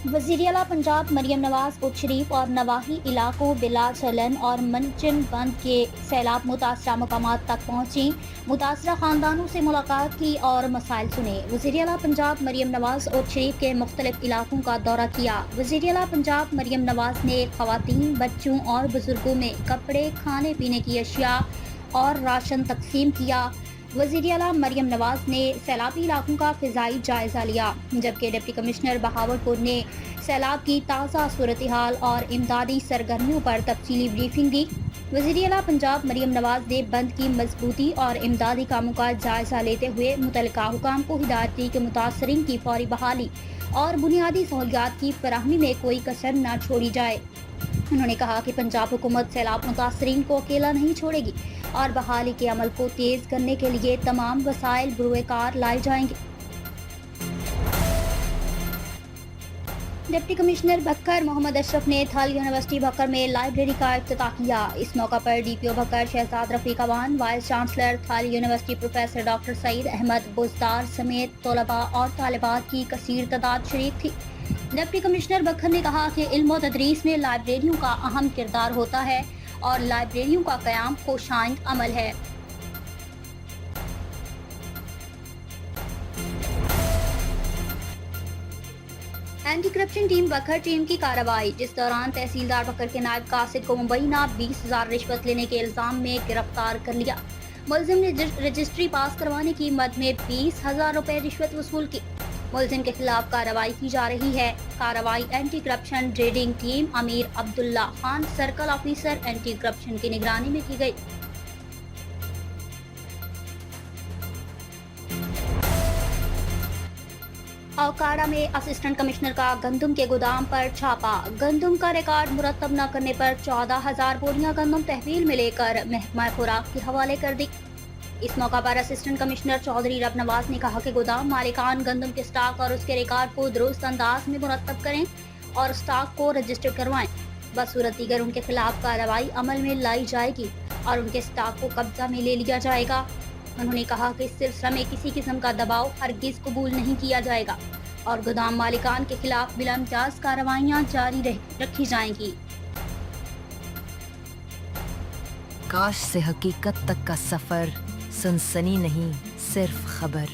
वज़ीर आला पंजाब मरियम नवाज उच्च शरीफ और नवाही इलाकों बिला चलन और मंचन बंद के सैलाब मुतासरा मकामात तक पहुंची, मुतासरा खानदानों से मुलाकात की और मसाइल सुने। वज़ीर आला पंजाब मरियम नवाज उच्च शरीफ के मुख्तलिफ इलाकों का दौरा किया। वज़ीर आला पंजाब मरियम नवाज ने ख़वातीन, बच्चों और बुजुर्गों में कपड़े, खाने पीने की अशिया और राशन तकसीम किया। वज़ीर आला मरियम नवाज ने सैलाबी इलाकों का फ़िज़ाई जायज़ा लिया, जबकि डिप्टी कमिश्नर बहावलपुर ने सैलाब की ताज़ा सूरत हाल और इमदादी सरगर्मियों पर तफसीली ब्रीफिंग दी। वज़ीर आला पंजाब मरियम नवाज ने बंद की मजबूती और इमदादी कामों का जायज़ा लेते हुए मुतल्लिका हुकाम को हिदायत दी कि मुतासरीन की फौरी बहाली और बुनियादी सहूलियात की फराहमी में कोई कसर न छोड़ी जाए। उन्होंने कहा कि पंजाब हुकूमत सैलाब मुतासरीन को अकेला नहीं छोड़ेगी और बहाली के अमल को तेज करने के लिए तमाम वसाइल बुरुएकार लाए जाएंगे। डिप्टी कमिश्नर भक्कर मोहम्मद अशरफ ने थल यूनिवर्सिटी भक्कर में लाइब्रेरी का इफ्तिताह किया। इस मौका पर DPO Bhakkar Shahzad Rafiq Awan, vice chancellor Thal University professor doctor Saeed Ahmed Buzdar समेत तलबा और तालिबात की कसीर तादाद शरीक थी। डिप्टी कमिश्नर भक्कर ने कहा कि इल्म और तदरीस में लाइब्रेरियों का अहम किरदार होता है और लाइब्रेरियों का क़याम खुशाइंद अमल है। एंटी करप्शन टीम बखर टीम की कार्रवाई, जिस दौरान तहसीलदार बखर के नायब कासिद को मुबैना 20,000 रिश्वत लेने के इल्जाम में गिरफ्तार कर लिया। मुलजिम ने रजिस्ट्री पास करवाने की मद में 20,000 रुपए रिश्वत वसूल की। मुलजिम के खिलाफ कार्रवाई की जा रही है। कार्रवाई एंटी करप्शन रेडिंग टीम अमीर Abdullah Khan circle officer anti corruption की निगरानी में की गई। औकाड़ा में असिस्टेंट कमिश्नर का गंदम के गोदाम पर छापा। गंदम का रिकॉर्ड मुरतब न करने पर 14,000 बोरियां गंदम तहवील में लेकर महकमा खुराक के हवाले कर दी। इस मौका पर असिस्टेंट कमिश्नर चौधरी रब नवाज ने कहा कि गोदाम मालिकान गंदम के स्टॉक और उसके रिकॉर्ड को दुरुस्त अंदाज में मुरतब करें और स्टॉक को रजिस्टर करवाएं। बसूरत दीगर उनके खिलाफ कार्रवाई अमल में लाई जाएगी और उनके स्टॉक को कब्जा में ले लिया जाएगा। उन्होंने कहा कि इस सिलसिले में किसी किस्म का दबाव हरगिज कबूल नहीं किया जाएगा और गोदाम मालिकान के खिलाफ बिला इम्तियाज कार्रवाइयां जारी रखी जाएंगी। काश से हकीकत तक का सफर सनसनी नहीं, सिर्फ खबर।